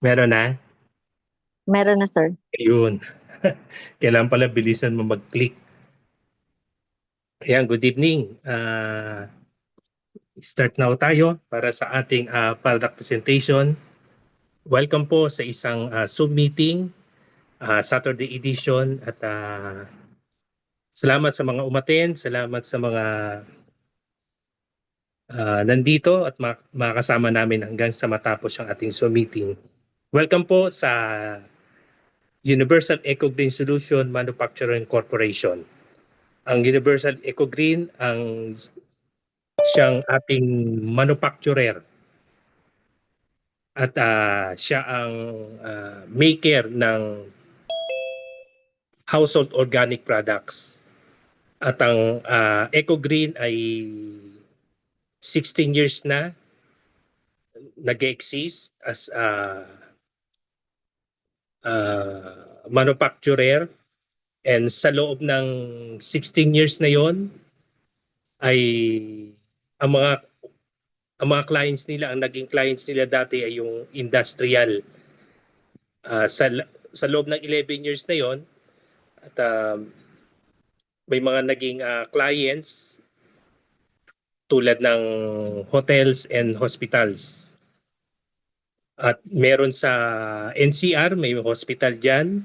Meron na? Meron na, sir. Ayun. Kailangan pala bilisan mo mag-click. Ayan, good evening. Start na tayo para sa ating product presentation. Welcome po sa isang Zoom meeting, Saturday edition. At salamat sa mga umaten, salamat sa mga nandito at makakasama namin hanggang sa matapos ang ating Zoom meeting. Welcome po sa Universal Eco Green Solution Manufacturing Corporation. Ang Universal Eco Green ang siyang ating manufacturer at siya ang maker ng household organic products. At ang Eco Green ay 16 years na nag-exist as manufacturer, and sa loob ng 16 years na yon ay ang mga clients nila, ang naging clients nila dati ay yung industrial. Sa loob ng 11 years na yon at may mga naging clients tulad ng hotels and hospitals. At meron sa NCR, may hospital dyan.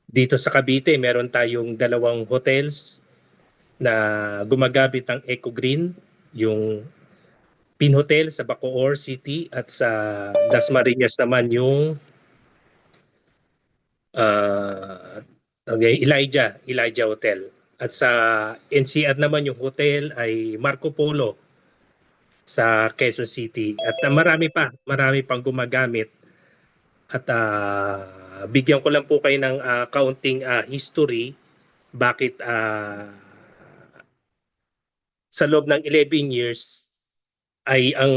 Dito sa Cavite, meron tayong 2 hotels na gumagamit ng Eco Green, yung Pin Hotel sa Bacoor City at sa Dasmariñas naman yung Elijah Hotel. At sa NCR naman yung hotel ay Marco Polo sa Quezon City. At marami pang gumagamit. At bigyan ko lang po kayo ng kaunting history bakit sa loob ng 11 years ay ang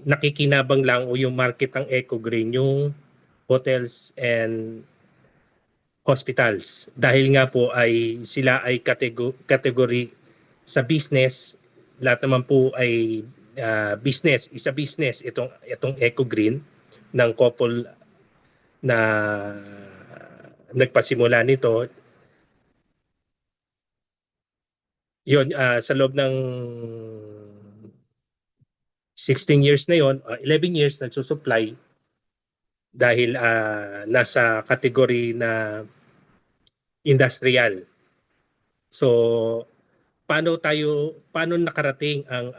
nakikinabang lang o yung market ng Eco Green yung hotels and hospitals. Dahil nga po ay sila ay category sa business, lahat naman po ay business, isa business itong Eco Green ng couple na nagpasimula nito. Yun, sa loob ng 16 years na yon, 11 years nagsusupply dahil nasa category na industrial. So paano nakarating ang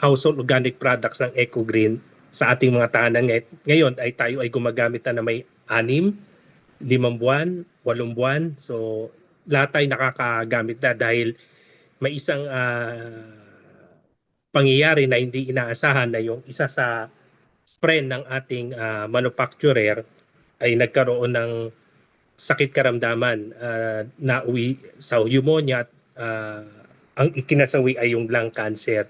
household organic products ng Eco Green sa ating mga tahanan ngayon? Ay tayo ay gumagamit na may 6, 5 buwan, 8 buwan. So lahat tayo nakakagamit na dahil may isang pangyayari na hindi inaasahan, na yung isa sa friend ng ating manufacturer ay nagkaroon ng sakit karamdaman, na uwi sa pneumonia, at ang ikinasawi ay yung lung cancer,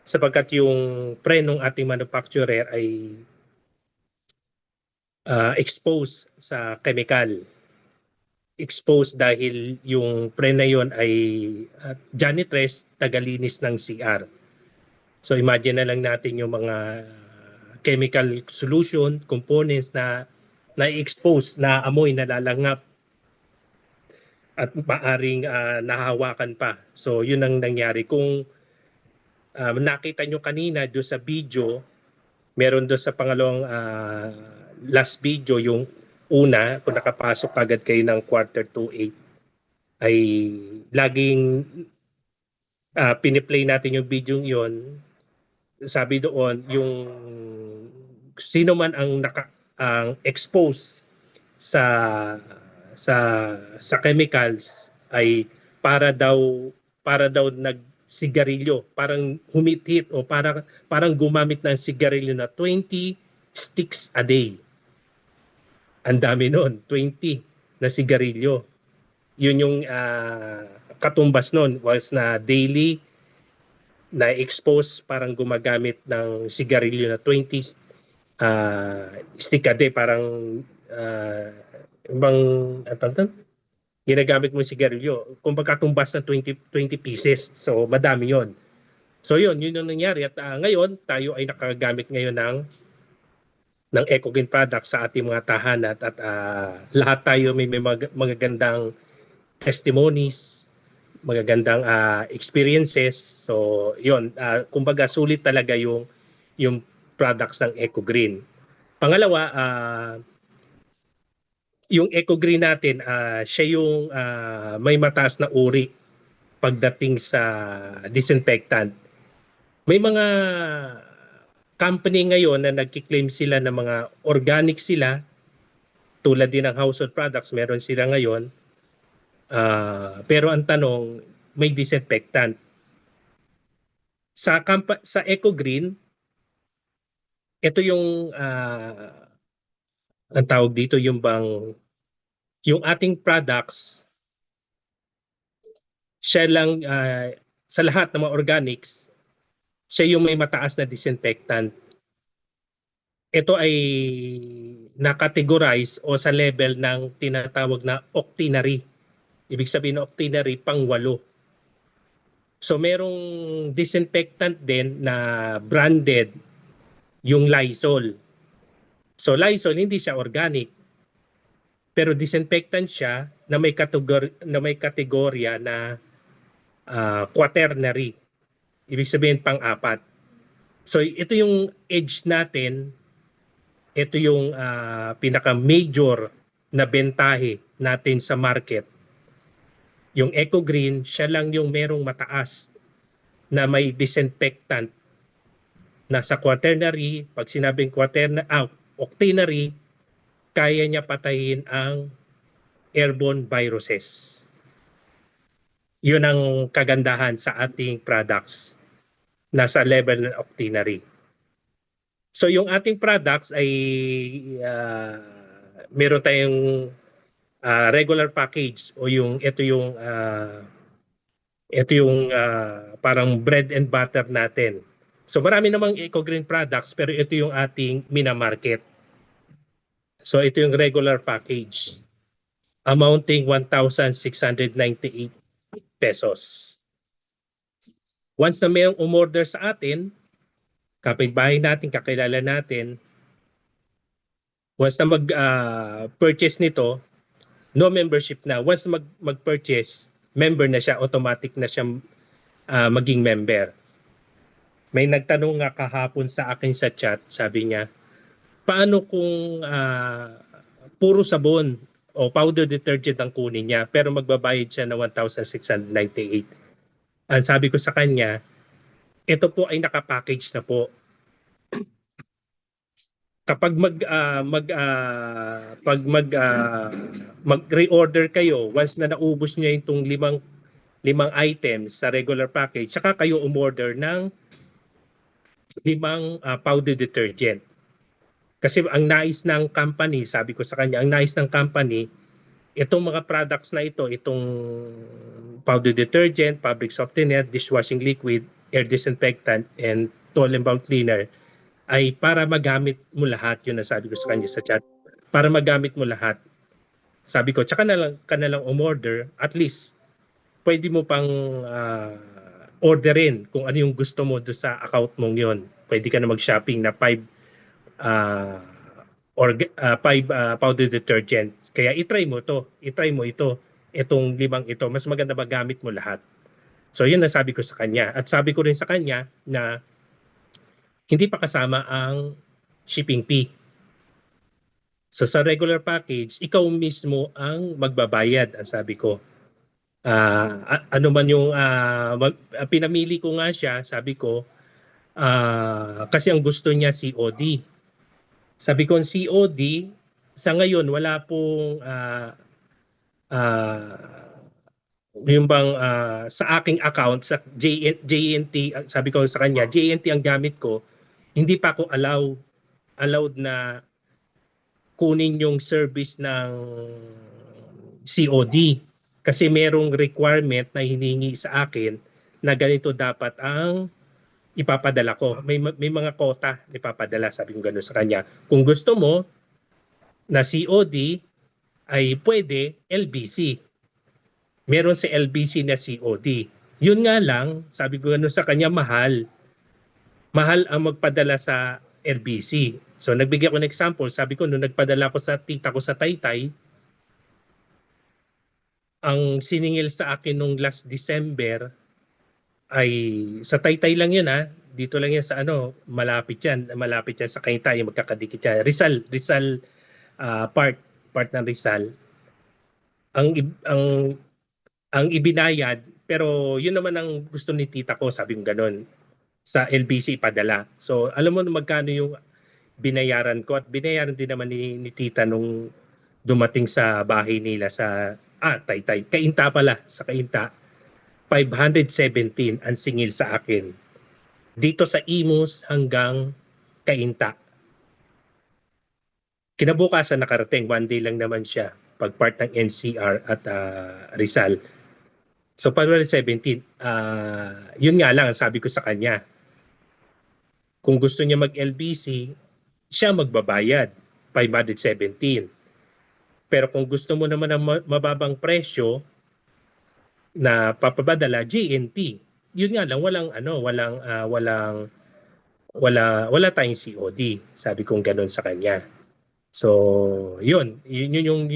sapagkat yung friend ng ating manufacturer ay exposed sa chemical. Exposed dahil yung friend na yon ay janitress, tagalinis ng CR. So imagine na lang natin yung mga chemical solution, components na na-expose, na amoy, nalalangap at maaring nahahawakan pa. So yun ang nangyari. Kung nakita nyo kanina doon sa video, meron doon sa pangalawang last video, yung una, kung nakapasok agad kayo ng 7:45, ay laging piniplay natin yung video yon. Sabi doon, yung sino man ang expose sa chemicals ay para daw nagsigarilyo, parang humithit o parang gumamit ng sigarilyo na 20 sticks a day. Ang dami noon, 20 na sigarilyo. Yun yung katumbas noon, was na daily na expose, parang gumagamit ng sigarilyo na 20 stick a day, parang ibang ginagamit mo sigarilyo, kung pagkatumbas ng 20 pieces. So madami yon. So yun ang nangyari. At ngayon tayo ay nakagamit ngayon ng ng EcoGreen products sa ating mga tahanan at lahat tayo may magagandang testimonies, magagandang experiences. So, yun, kumbaga sulit talaga yung products ng EcoGreen. Pangalawa, yung EcoGreen natin, siya yung may mataas na uri pagdating sa disinfectant. May mga company ngayon na nagki-claim sila na mga organic sila, tulad din ng household products, meron sila ngayon. Pero ang tanong, may disinfectant. Sa EcoGreen, ito yung ang tawag dito yung ating products, siya lang sa lahat ng mga organics, siya yung may mataas na disinfectant. Ito ay nakategorize o sa level ng tinatawag na octinary. Ibig sabihin ng octinary, pang-8. So merong disinfectant din na branded, yung Lysol. So Lysol hindi siya organic, pero disinfectant siya na may kategorya na quaternary. Ibig sabihin pang-4. So ito yung edge natin, ito yung pinaka-major na bentahe natin sa market. Yung EcoGreen, siya lang yung merong mataas na may disinfectant na sa quaternary. Pag sinabing octinary, kaya niya patayin ang airborne viruses. Yun ang kagandahan sa ating products, nasa level ng octinary. So yung ating products ay meron tayong regular package o ito yung parang bread and butter natin. So marami namang EcoGreen products, pero ito yung ating minamarket. So ito yung regular package, amounting 1,698 pesos. Once na mayroong umorder sa atin, kapitbahay natin, kakilala natin, once na mag-purchase nito, no membership na. Once mag-purchase, member na siya, automatic na siya maging member. May nagtanong nga kahapon sa akin sa chat, sabi niya, paano kung puro sabon o powder detergent ang kunin niya pero magbabayad siya ng 1,698? Ang sabi ko sa kanya, ito po ay nakapackage na po. Kapag mag-reorder kayo, once na naubos niya itong limang items sa regular package, saka kayo umorder ng 5 powder detergent. Kasi ang nais ng company, sabi ko sa kanya, ang nais ng company, itong mga products na ito, itong powder detergent, fabric softener, dishwashing liquid, air disinfectant, and toilet and bowl cleaner, ay para magamit mo lahat. Yun ang sabi ko sa kanya sa chat. Para magamit mo lahat. Sabi ko, tsaka ka na lang umorder, at least, pwede mo pang orderin kung ano yung gusto mo do sa account mong yon. Pwede ka na mag-shopping na 5 powder detergent. Kaya itry mo ito, itong 5 ito. Mas maganda magamit mo lahat. So yun ang sabi ko sa kanya. At sabi ko rin sa kanya na hindi pa kasama ang shipping fee. So sa regular package, ikaw mismo ang magbabayad, ang sabi ko. Ano man yung pinamili ko nga siya, sabi ko, kasi ang gusto niya COD. Sabi ko, COD, sa ngayon wala pong yung bang sa aking account, sa JNT, sabi ko sa kanya, JNT ang gamit ko, hindi pa ako allowed na kunin yung service ng COD. Kasi merong requirement na hiningi sa akin na ganito dapat ang ipapadala ko. May mga quota na ipapadala, sabi ko gano'n sa kanya. Kung gusto mo na COD, ay pwede LBC. Meron sa LBC na COD. Yun nga lang, sabi ko gano'n sa kanya, mahal. Mahal ang magpadala sa LBC. So nagbigay ako ng example, sabi ko nung nagpadala ko sa tita ko sa Taytay, ang siningil sa akin nung last December ay sa Taytay lang yun ha. Dito lang yan sa malapit yan sa Kainta, yung magkakadikit yan. Rizal part ng Rizal. Ang ibinayad, pero yun naman ang gusto ni tita ko, sabi ko ganun, sa LBC padala. So alam mo na magkano yung binayaran ko, at binayaran din naman ni tita nung dumating sa bahay nila sa Taytay. Kainta pala, sa Kainta. 517 ang singil sa akin. Dito sa Imus hanggang Kainta. Kinabukasan nakarating, one day lang naman siya, pag part ng NCR at Rizal. So 517, yun nga lang sabi ko sa kanya. Kung gusto niya mag-LBC, siya magbabayad, 517. Pero kung gusto mo naman ng mababang presyo na papapadala, GNT. Yun nga lang, wala tayong COD. Sabi kong ganun sa kanya. So, yun yung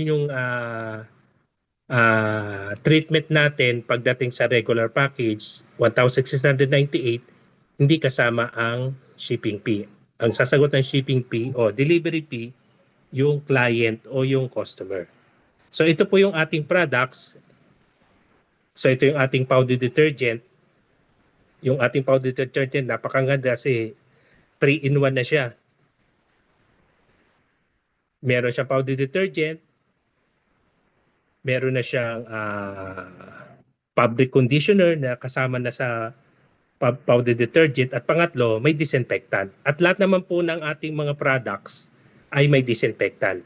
treatment natin pagdating sa regular package, 1,698, hindi kasama ang shipping fee. Ang sasagot ng shipping fee o delivery fee, yung client o yung customer. So ito po yung ating products. So ito yung ating powder detergent. Yung ating powder detergent, napakaganda kasi 3-in-1 na siya. Meron siyang powder detergent, meron na siyang fabric conditioner na kasama na sa powder detergent, at pangatlo, may disinfectant. At lahat naman po ng ating mga products ay may disinfectant.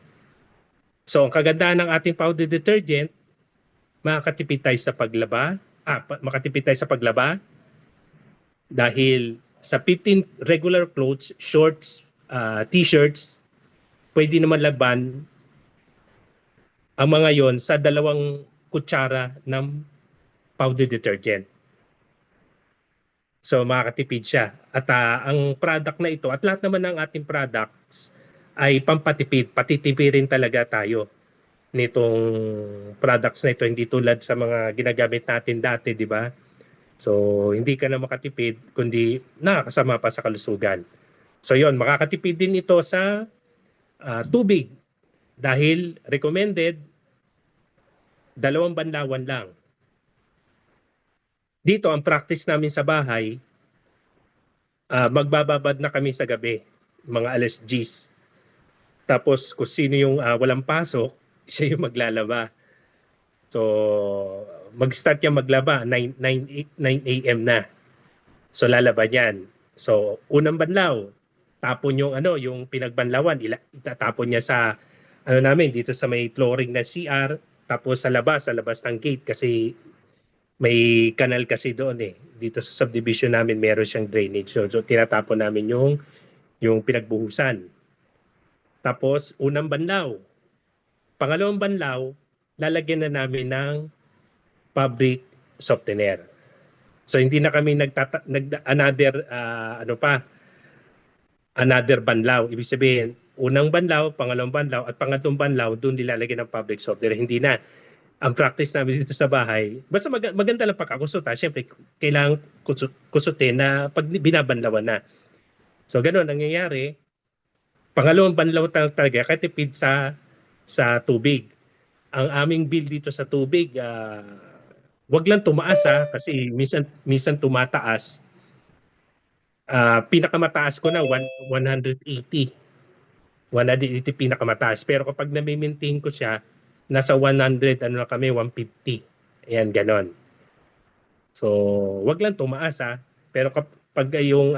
So ang kagandahan ng ating powder detergent, makakatipid tayo sa paglaba, dahil sa 15 regular clothes, shorts, t-shirts, pwede naman laban ang mga yon sa 2 kutsara ng powder detergent. So makakatipid siya. At ang product na ito, at lahat naman ng ating products ay pampatipid, patitipirin talaga tayo nitong products na ito, hindi tulad sa mga ginagamit natin dati, di ba? So hindi ka na makatipid kundi nakakasama pa sa kalusugan. So yon, makakatipid din ito sa tubig dahil recommended 2 banlawan lang. Dito ang practice namin sa bahay, magbababad na kami sa gabi, mga alas 10. Tapos kung sino yung walang pasok, siya yung maglalaba. So mag-start yan maglaba 9 a.m. na. So lalaba yan. So unang banlaw, tapon yung yung pinagbanlawan, itatapon niya sa namin dito sa may flooring na CR, tapos sa labas ng gate kasi may kanal kasi doon dito sa subdivision namin meron siyang drainage. So tinatapon namin yung pinagbuhusan. Tapos unang banlaw. Pangalawang banlaw, lalagyan na namin ng fabric softener. So hindi na kami another banlaw. Ibig sabihin, unang banlaw, pangalawang banlaw, at pangatlong banlaw, doon nilalagyan ng fabric softener. Hindi na. Ang practice namin dito sa bahay, basta maganda lang pagkakusot. Siyempre, kailangan kusutin na pag binabanlawan na. So ganoon nangyayari. Pangalawang banlaw talaga, katipid sa tubig. Ang aming bill dito sa tubig, wag lang tumaas kasi minsan tumataas. Pinakamataas ko na 180. 180 pinakamataas. Pero kapag na-maintain ko siya, nasa 100, 150. Ayan, ganon. So, wag lang tumaas Pero kapag yung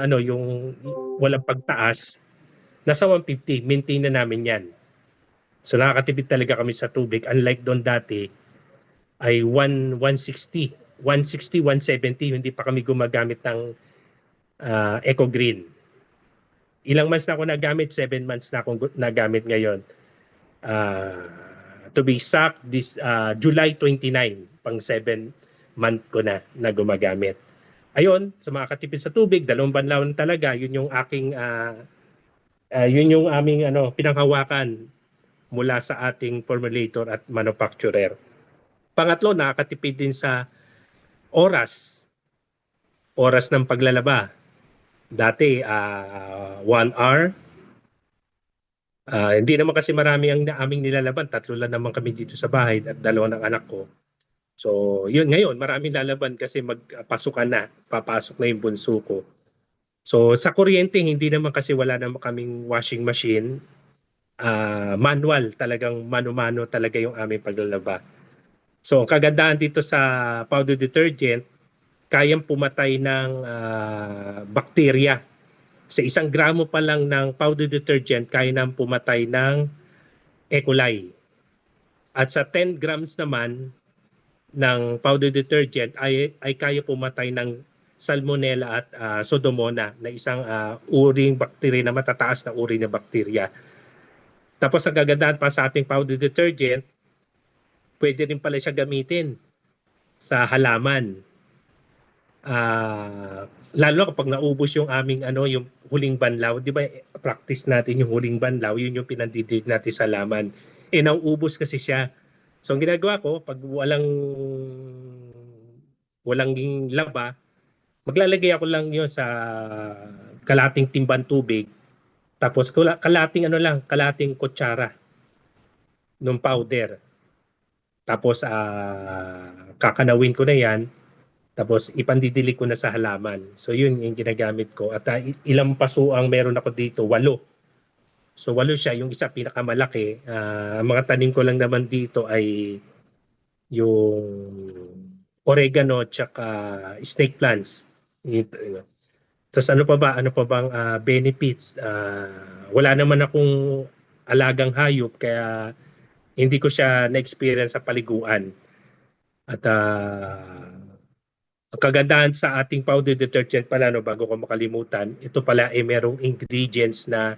walang pagtaas, nasa 150, maintain na namin yan. So nakakatipid talaga kami sa tubig. Unlike doon dati, ay 160, 170, hindi pa kami gumagamit ng Eco Green. Ilang months na ako nagamit? 7 months na akong nagamit ngayon. To be exact, this July 29, pang 7 month ko na gumagamit. Ayun, sa mga katipid sa tubig, 2 banlaw talaga, yun yung aking Yun yung aming pinanghawakan mula sa ating formulator at manufacturer. Pangatlo, nakakatipid din sa oras. Oras ng paglalaba. Dati, 1 hour. Hindi naman kasi marami ang aming nilalaban. 3 lang naman kami dito sa bahay at 2 ng anak ko. So, yun ngayon, maraming lalaban kasi magpasukan na. Papasok na yung bunso ko. So, sa kuryente, hindi naman kasi wala naman kaming washing machine. Manual, talagang mano-mano talaga yung aming paglalaba. So, ang kagandahan dito sa powder detergent, kayang pumatay ng bakterya. Sa 1 gramo pa lang ng powder detergent, kaya nang pumatay ng E. coli. At sa 10 grams naman ng powder detergent ay kaya pumatay ng Salmonella at Pseudomonas na isang uring bakterya na matataas na uri ng bakterya. Tapos ang kagandahan pa sa ating powder detergent, pwede rin pala siya gamitin sa halaman. Lalo kapag naubos yung aming yung huling banlaw, di ba practice natin yung huling banlaw, yun yung pinandidig natin sa halaman. Nauubos kasi siya. So ang ginagawa ko, pag walang laba, maglalagay ako lang yun sa kalating timban tubig, tapos kalating kutsara ng powder. Tapos kakanawin ko na yan, tapos ipandidilig ko na sa halaman. So yun yung ginagamit ko. At ilang paso ang meron ako dito? 8. So 8 siya, yung isa pinakamalaki. Mga tanim ko lang naman dito ay yung oregano tsaka snake plants. Tapos ano pa bang benefits? Wala naman akong alagang hayop kaya hindi ko siya na-experience sa paliguan. At ang kagandahan sa ating powder detergent pala, bago ko makalimutan, ito pala ay merong ingredients na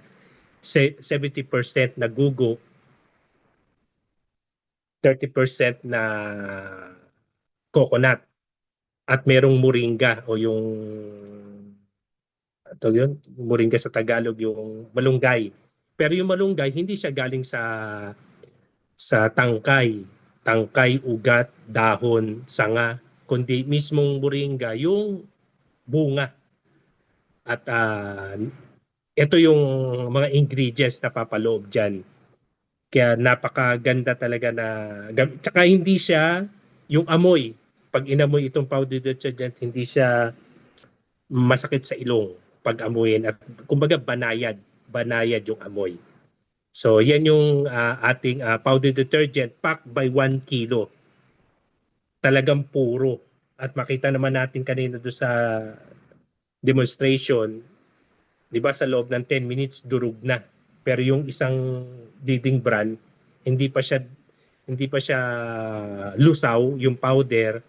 70% na gugo, 30% na coconut, at merong moringa o yung moringa sa Tagalog, yung malunggay. Pero yung malunggay, hindi siya galing sa tangkay, ugat, dahon, sanga, kundi mismong moringa, yung bunga. At ito yung mga ingredients na papaloob dyan. Kaya napakaganda talaga na, tsaka hindi siya yung amoy. Pag inamoy itong powder detergent, hindi siya masakit sa ilong pag amuyin. At kumbaga banayad yung amoy. So yan yung ating powder detergent packed by 1 kilo. Talagang puro. At makita naman natin kanina doon sa demonstration, di ba sa loob ng 10 minutes durog na. Pero yung isang leading brand, hindi pa siya lusaw yung powder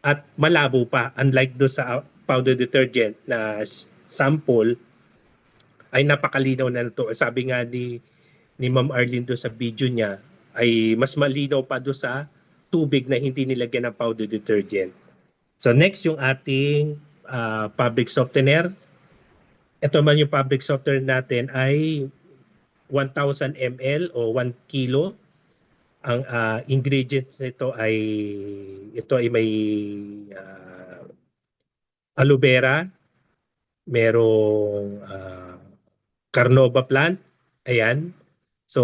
at malabo pa, unlike do sa powder detergent na sample ay napakalinaw na ito. Sabi nga ni Ma'am Arlene do sa video niya ay mas malinaw pa do sa tubig na hindi nilagyan ng powder detergent. So next yung ating fabric softener. Ito man yung fabric softener natin ay 1,000 ml o 1 kilo. Ang ingredients nito ay may aloe vera, merong carnauba plant, ayan. So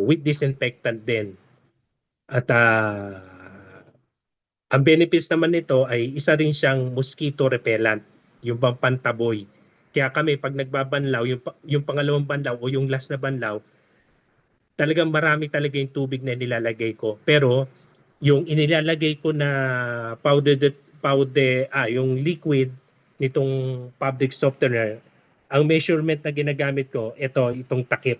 with disinfectant din. At ang benefits naman nito ay isa rin siyang mosquito repellent, yung pampantaboy. Kaya kami pag nagbabanlaw, yung pangalawang banlaw o yung last na banlaw, talagang marami talaga yung tubig na nilalagay ko. Pero yung inilalagay ko na yung liquid nitong fabric softener, ang measurement na ginagamit ko, itong takip.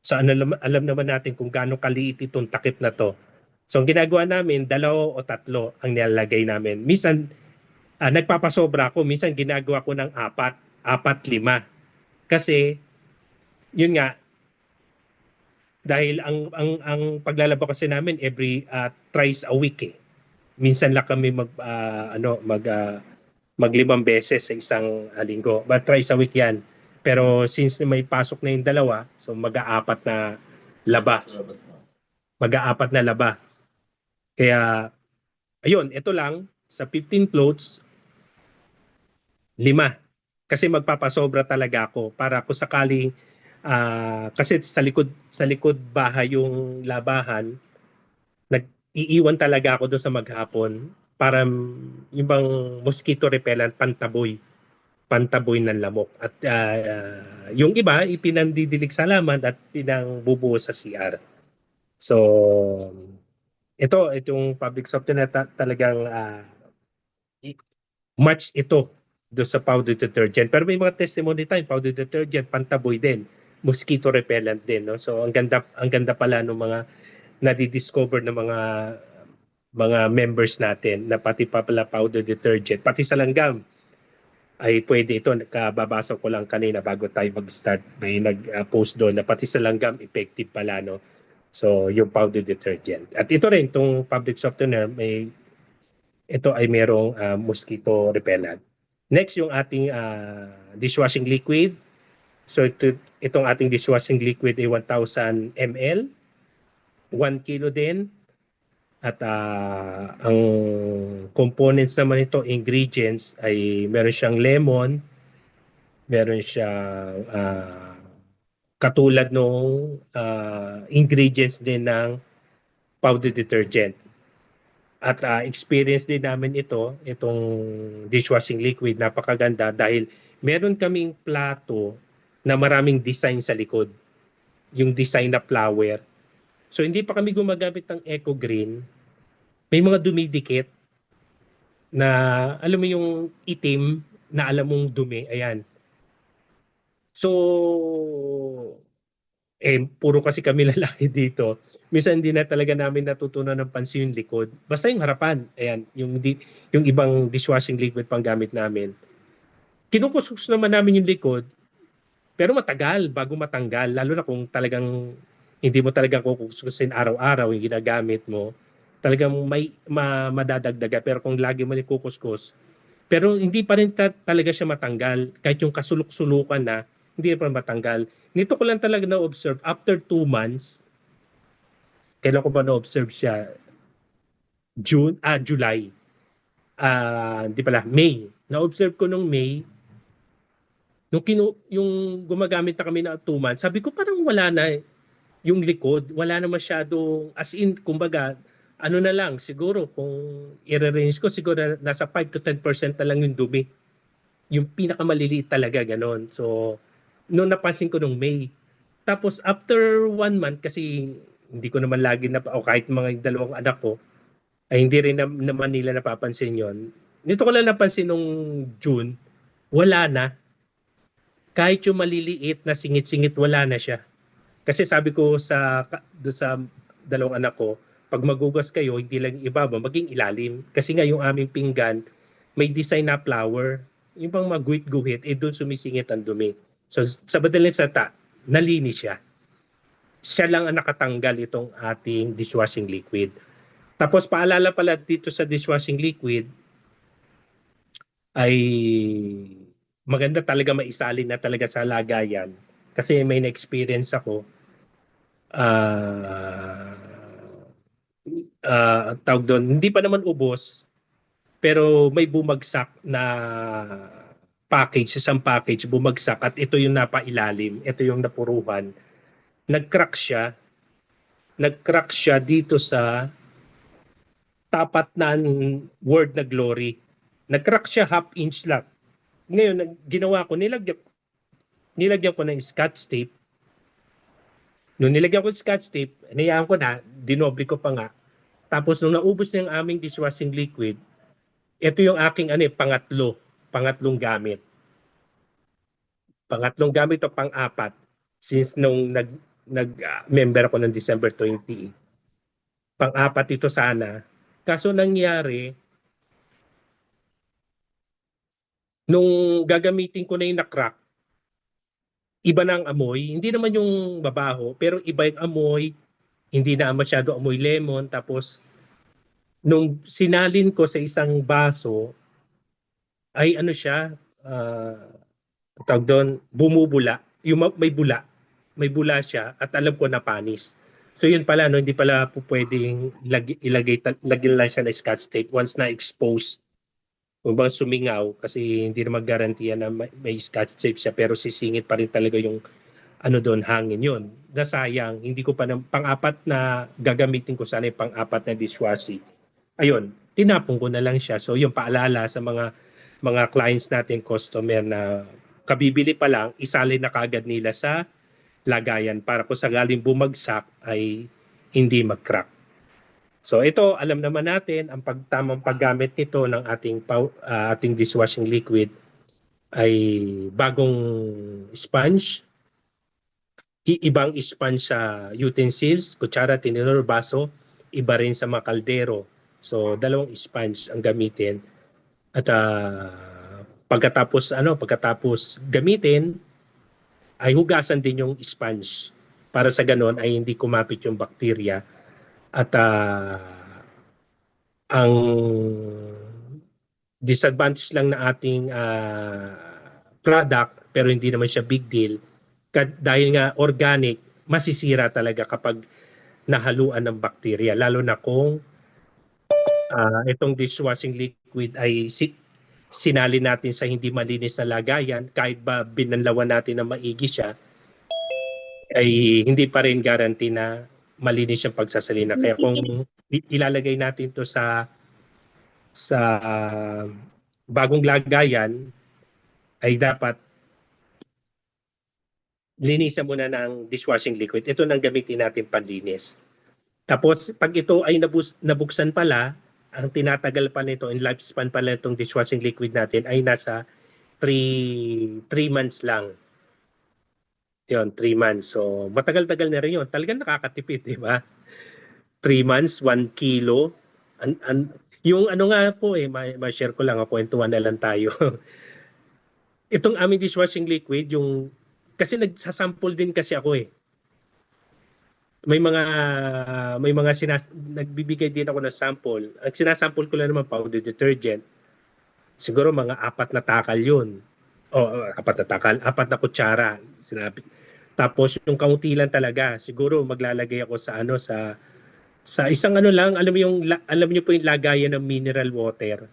So alam naman natin kung gaano kaliit itong takip na to. So ang ginagawa namin, 2 o 3 ang nilalagay namin. Minsan nagpapasobra ako, minsan ginagawa ko ng 4, 5. Kasi yun nga, dahil ang paglalaba kasi namin every thrice a week eh. Minsan lang kami mag 5 beses sa isang linggo. But thrice a week 'yan. Pero since may pasok na yung dalawa, so mag-aapat na laba. Mag-aapat na laba. Kaya, ayun, ito lang, sa 15 floats, 5. Kasi magpapasobra talaga ako para kung sakaling kasi sa likod bahay yung labahan, nag-iiwan talaga ako doon sa maghapon para yung bang mosquito repellent pantaboy ng lamok. At yung iba, ipinandidilig sa laman at pinangbubuo sa CR. So, itong public software na talagang match ito do sa powder detergent. Pero may mga testimony tayo, powder detergent, pantaboy din, mosquito repellent din. No? So, ang ganda pala ng mga nadidiscover ng mga members natin na pati pa pala powder detergent, pati sa langgam ay pwede ito. Kababasa ko lang kanina bago tayo mag-start. May nag-post doon na pati sa langgam effective pala. No? So, yung powder detergent. At ito rin, itong public softener, ito ay merong mosquito repellent. Next, yung ating dishwashing liquid. So, itong ating dishwashing liquid ay 1,000 ml. 1 kilo din. At ang components naman ito, ingredients, ay meron siyang lemon, meron siyang katulad nung ingredients din ng powder detergent. At experience din namin itong dishwashing liquid, napakaganda dahil meron kaming plato na maraming design sa likod. Yung design na flower. So hindi pa kami gumagamit ng Eco Green. May mga dumidikit na alam mo yung itim na alam mong dumi. Ayan. So, puro kasi kami lalaki dito. Minsan hindi na talaga namin natutunan ng pansin yung likod. Basta yung harapan. Ayan, yung ibang dishwashing liquid pang gamit namin. Kinukuskus naman namin yung likod, pero matagal bago matanggal. Lalo na kung talagang hindi mo talagang kukuskusin araw-araw yung ginagamit mo. Talagang may madadagdaga. Pero kung lagi mo kukuskus, pero hindi pa rin talaga siya matanggal. Kahit yung kasulok-sulukan na, hindi pa matanggal. Nito ko lang talaga na-observe after 2 months. Kailan ko ba na-observe siya? July. Hindi pala, May. Na-observe ko nung May. Yung gumagamit na kami na 2 months, sabi ko parang wala na yung likod. Wala na masyadong, as in, kumbaga, ano na lang, siguro kung i-range ko, siguro nasa 5 to 10% na lang yung dumi. Yung pinakamaliliit talaga, ganon. So, noong napansin ko nung May. Tapos, after 1 month, kasi hindi ko naman lagi o kahit mga dalawang anak ko, ay hindi rin naman nila napapansin yon. Nito ko lang napansin nung June, wala na. Kahit yung maliliit na singit-singit, wala na siya. Kasi sabi ko sa dalawang anak ko, pag magugas kayo, hindi lang ibaba, maging ilalim. Kasi nga yung aming pinggan, may design na flower. Yung pang maguhit-guhit, doon sumisingit ang dumi. So sa madaling salita, nalinis siya. Siya lang ang nakatanggal itong ating dishwashing liquid. Tapos paalala pala dito sa dishwashing liquid, ay maganda talaga maisalin na talaga sa lagayan. Kasi may na-experience ako, tawag doon, hindi pa naman ubos, pero may bumagsak na isang package bumagsak at ito yung napailalim, ito yung napuruhan. Nag-crack siya dito sa tapat ng word na glory. Nag-crack siya 1/2 inch lang. Ngayon, ginawa ko, nilagyan ko ng scotch tape. Nung nilagyan ko ng scotch tape, inayaan ko na, dinoble ko pa nga. Tapos nung naubos na yung aming dishwashing liquid, ito yung aking pangatlong gamit. Pangatlong gamit o pang-apat since nung nag-member ako ng December 20. Pang-apat ito sana. Kaso nangyari, nung gagamitin ko na yung na-crack, iba na ang amoy. Hindi naman yung mabaho, pero iba yung amoy. Hindi na masyado amoy lemon. Tapos, nung sinalin ko sa isang baso, ay ano siya, tawag doon, bumubula, yung may bula siya at alam ko na panis. So yun pala, no, hindi pala po pwedeng lagyan lang siya ng Scotch tape once na expose. Kung ba sumingaw, kasi hindi na mag-garantiya na may Scotch tape siya, pero sisingit pa rin talaga yung ano doon, hangin yun. Nasayang, hindi ko pa pang-apat na gagamitin ko sana yung pang-apat na dishwashing. Ayun, tinapon ko na lang siya. So yung paalala sa mga clients natin, customer na kabibili pa lang, isalin na kagad nila sa lagayan para kung sakaling bumagsak ay hindi mag-crack. So ito, alam naman natin, ang tamang paggamit nito ng ating dishwashing liquid ay bagong sponge, ibang sponge sa utensils, kutsara, tinidor, baso, iba rin sa mga kaldero. So dalawang sponge ang gamitin. At pagkatapos gamitin, ay hugasan din yung sponge para sa ganon ay hindi kumapit yung bakterya. At ang disadvantage lang na ating product, pero hindi naman siya big deal, dahil nga organic, masisira talaga kapag nahaluan ng bakterya, lalo na kung itong dishwashing liquid ay sinali natin sa hindi malinis na lagayan. Kahit ba binanlawan natin na maigi siya, ay hindi pa rin guarantee na malinis yung pagsasalina. Kaya kung ilalagay natin to sa bagong lagayan, ay dapat linisan muna ng dishwashing liquid. Ito nang gamitin natin panlinis. Tapos pag ito ay nabuksan pala, ang tinatagal pa nito, in lifespan pala itong dishwashing liquid natin ay nasa 3 months lang. Yun, 3 months. So matagal-tagal na rin yun. Talagang nakakatipid, di ba? 3 months, 1 kilo. Yung ano nga po ma-share ko lang, kwentuhan na lang tayo. Itong aming dishwashing liquid, kasi nagsasample din kasi ako may mga nagbibigay din ako ng sample. Ang sinasample ko lang naman powder detergent. Siguro mga 4 na takal 'yun. O 4 na takal, 4 na kutsara, sinabi. Tapos yung kaunti lang talaga, siguro maglalagay ako sa isang ano lang, alam niyo po yung lagayan ng mineral water.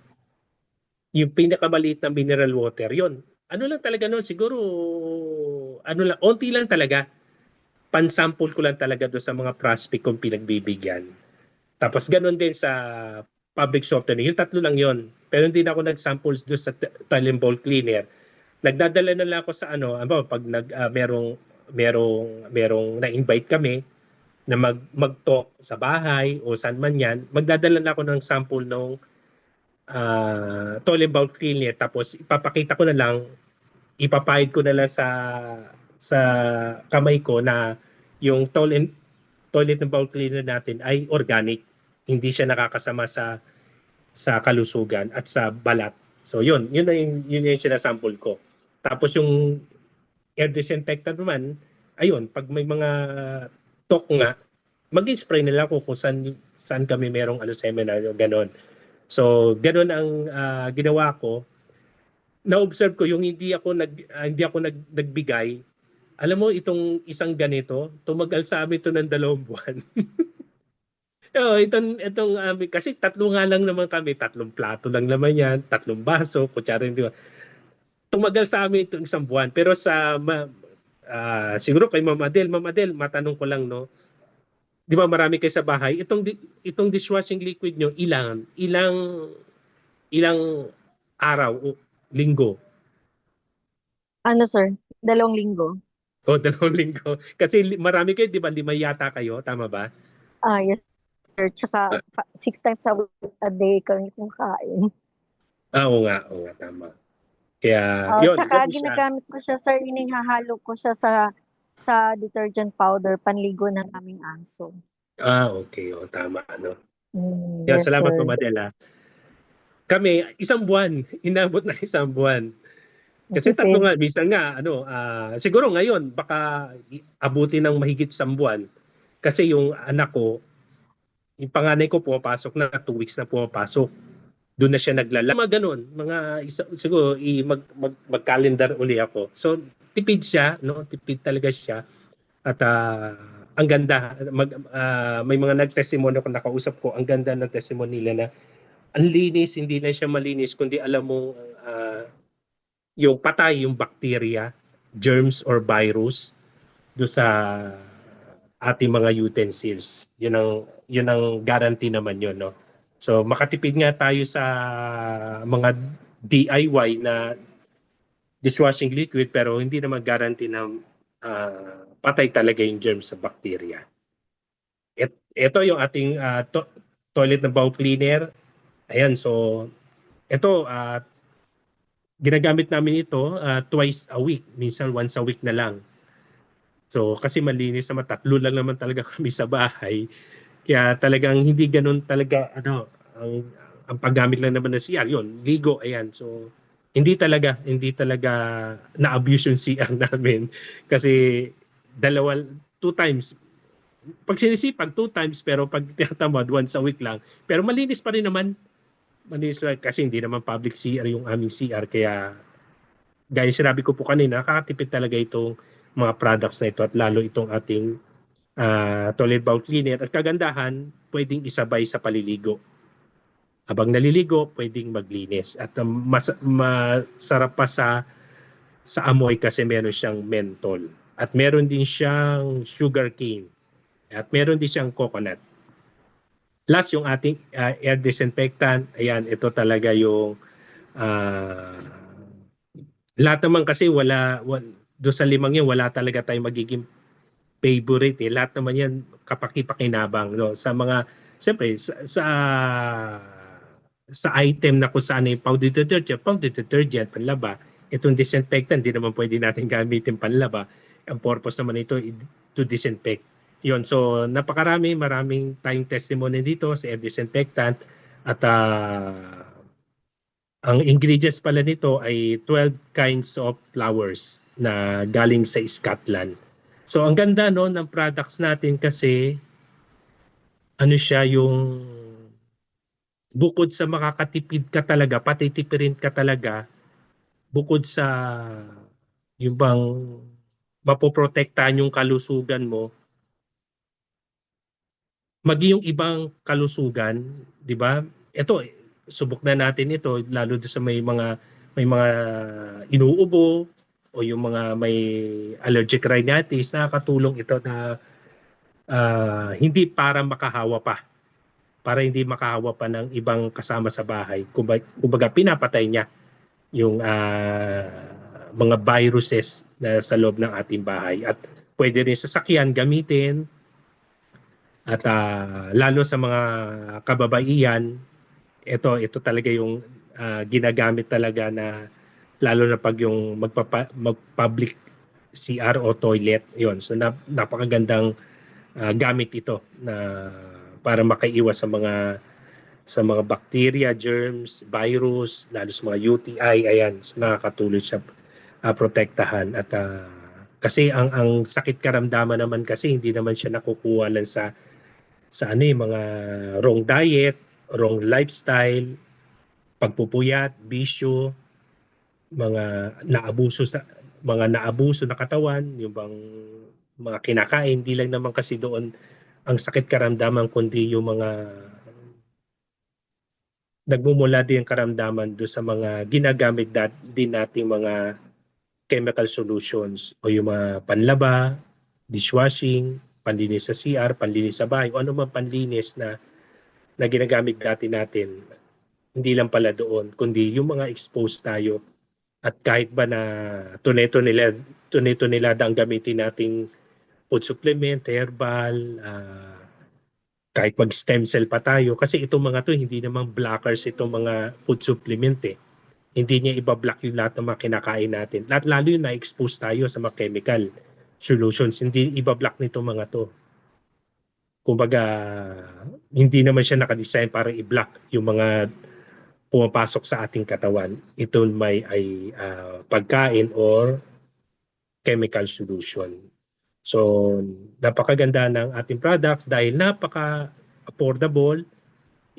Yung pinakamaliit na mineral water, 'yun. Ano lang talaga noon, siguro ano lang, onti lang talaga. Pansample ko lang talaga doon sa mga prospect kong pinagbibigyan. Tapos ganun din sa public softener. Yung 3 lang yon. Pero hindi na ako nag-samples doon sa tile and bowl cleaner. Nagdadala na lang ako sa pag merong na-invite kami na mag-talk sa bahay o saan man yan, magdadala na ako ng sample ng tile and bowl cleaner. Tapos ipapakita ko na lang, ipapahid ko na lang sa kamay ko na yung toilet and bowl cleaner natin ay organic. Hindi siya nakakasama sa kalusugan at sa balat. So yun yung sinasample ko. Tapos yung air disinfectant naman, ayun, pag may mga talk nga, mag-spray na lang ako kung saan kami merong seminar o ganon. So ganon ang ginawa ko. Na-observe ko yung hindi ako nagbigay. Alam mo, itong isang ganito, tumagal sa amin ito ng 2 buwan. itong kasi 3 nga lang naman kami, 3 plato lang naman yan, 3 baso, kutsara, di ba? Tumagal sa amin itong 1 buwan. Pero siguro kay Ma'am Adel, matanong ko lang, no? Di ba marami kayo sa bahay? Itong dishwashing liquid nyo, ilang araw o linggo? Ano, sir? 2 linggo. O 2 linggo. Kasi marami kayo, di ba? 5 yata kayo, tama ba? Yes, sir. Tsaka 6 times a day kami kumakain. Oo nga, tama. Kaya, Tsaka ganun siya. ginagamit ko siya, sir, inihahalo ko siya sa detergent powder, panligo ng aming aso. Okay. Tama, ano. Kaya Yes, salamat sir. po, Madela. Kami, 1 buwan. Inabot na 1 buwan. Kasi 3 nga, minsan nga, siguro ngayon, baka abutin ng mahigit 1 buwan. Kasi yung anak ko, yung panganay ko pumapasok na, 2 weeks na pumapasok. doon na siya mga ganun, siguro mag-calendar uli ako. So tipid siya, no? Tipid talaga siya. At ang ganda, may mga nag-testimony ako, nakausap ko, ang ganda ng testimony nila na ang linis, hindi na siya malinis, kundi alam mo, yung patay, yung bacteria, germs or virus do sa ating mga utensils. Yun ang guarantee naman yun, no? So makatipid nga tayo sa mga DIY na dishwashing liquid, pero hindi naman guarantee na patay talaga yung germs sa bacteria. Ito yung ating toilet na bowl cleaner. Ayan, so ito, ginagamit namin ito twice a week, minsan once a week na lang. So kasi malinis naman, tatlo lang naman talaga kami sa bahay. Kaya talagang hindi ganun talaga ang paggamit lang naman ng CR, yun, ligo, ayan. So hindi talaga na-abuse yung CR namin kasi two times. Pag sinisipag, 2 times, pero pag tinatamad, once a week lang. Pero malinis pa rin naman. Malinis kasi hindi naman public CR yung aming CR. Kaya, gaya sinabi ko po kanina, nakakatipid talaga itong mga products na ito at lalo itong ating toilet bowl cleaner. At kagandahan, pwedeng isabay sa paliligo. Habang naliligo, pwedeng maglinis. At masarap pa sa amoy kasi meron siyang menthol. At meron din siyang sugar cane. At meron din siyang coconut. Plus yung ating air disinfectant, ayan, ito talaga yung lahat naman kasi do sa limang yan, wala talaga tayong magiging favorite. Lahat naman yan kapaki-pakinabang. No? Sa mga, siyempre, sa item na kung saan yung powder detergent, panlaba, itong disinfectant, hindi naman pwede natin gamitin panlaba. Ang purpose naman ito to disinfect. Yun, so maraming tayong testimony dito sa air disinfectant at ang ingredients pala nito ay 12 kinds of flowers na galing sa Scotland. So ang ganda no ng products natin kasi ano siya yung bukod sa makakatipid ka talaga, patitipirin ka talaga, bukod sa yung bang mapoprotektahan yung kalusugan mo, maging yung ibang kalusugan, 'di ba? Ito subok na natin ito lalo sa may mga inuubo o yung mga may allergic rhinitis, nakakatulong ito na hindi para makahawa pa ng ibang kasama sa bahay. Kumbaga pinapatay niya yung mga viruses na sa loob ng ating bahay at pwede rin sa sakyan gamitin. At lalo sa mga kababaihan, ito talaga yung ginagamit talaga na lalo na pag yung mag-public CR o toilet. Yon. So napakagandang gamit ito na para makaiwas sa mga bacteria, germs, virus, lalo sa mga UTI. Ayan, so nakakatulong siya protektahan at kasi ang sakit karamdaman naman kasi hindi naman siya nakukuha lang sa mga wrong diet, wrong lifestyle, pagpupuyat, bisyo, mga naabuso na katawan, yung bang mga kinakain, hindi lang naman kasi doon ang sakit karamdaman kundi yung mga nagmumula din ang karamdaman do sa mga ginagamit din nating mga chemical solutions o yung mga panlaba, dishwashing, panlinis sa CR, panlinis sa bahay, o ano man panlinis na ginagamit natin, hindi lang pala doon, kundi yung mga exposed tayo. At kahit ba na tunay-tunay ang gamitin nating food supplement, herbal, kahit mag-stem cell pa tayo, kasi itong mga to, hindi naman blockers itong mga food supplement eh. Hindi niya iba-block yung lahat ng mga kinakain natin. Lalo yung na-expose tayo sa mga chemical solutions, hindi iba-block nito mga to. Kumbaga, hindi naman siya nakadesign para i-block yung mga pumapasok sa ating katawan. Ito ay pagkain or chemical solution. So, napakaganda ng ating products dahil napaka-affordable.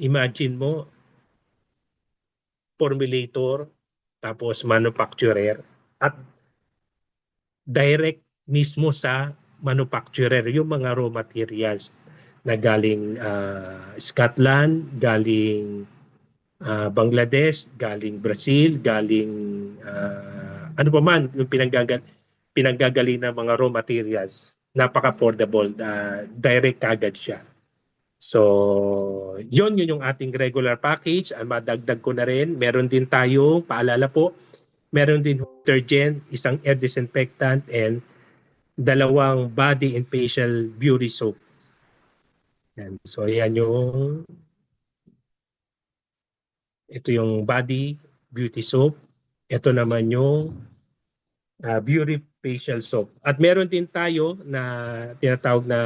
Imagine mo, formulator, tapos manufacturer, at direct mismo sa manufacturer yung mga raw materials na galing Scotland, galing Bangladesh, galing Brazil, galing ano pa man yung pinanggagaling ng mga raw materials. Napaka-affordable, direct agad siya. So, yun yung ating regular package. Madagdag ko na rin, meron din tayo, paalala po, meron din detergent, isang air disinfectant, and 2 body and facial beauty soap. Yan. So, yan yung ito yung body beauty soap. Ito naman yung beauty facial soap. At meron din tayo na tinatawag na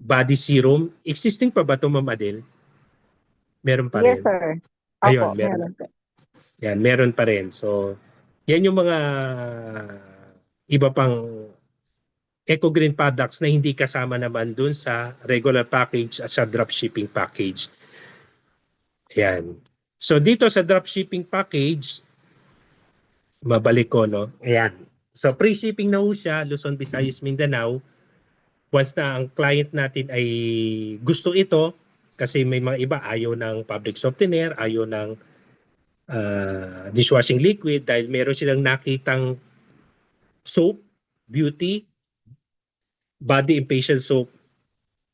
body serum. Existing pa ba ito, Ma'am Adele? Meron pa Yes, rin. sir. Ayun, Opo, meron. meron po. Yan, meron pa rin. So, yan yung mga iba pang Eco Green products na hindi kasama naman dun sa regular package at sa dropshipping package. Yan. So, dito sa dropshipping package, mabalik ko, no? Ayan. So, free shipping na ho siya, Luzon, Visayas, Mindanao. Once na ang client natin ay gusto ito, kasi may mga iba ayaw ng fabric softener, ayaw ng dishwashing liquid dahil meron silang nakitang soap, beauty, body and facial soap.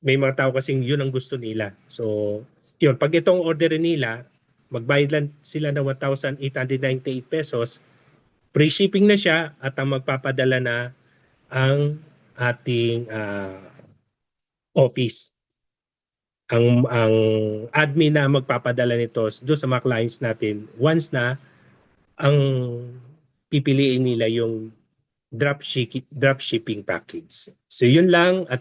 May mga tao kasing yun ang gusto nila. So, yun. Pag itong order nila, magbayad lang sila ng 1,898 pesos. Free shipping na siya at ang magpapadala na ang ating office. Ang admin na magpapadala nito doon sa mga clients natin once na ang pipiliin nila yung dropshipping package. So yun lang at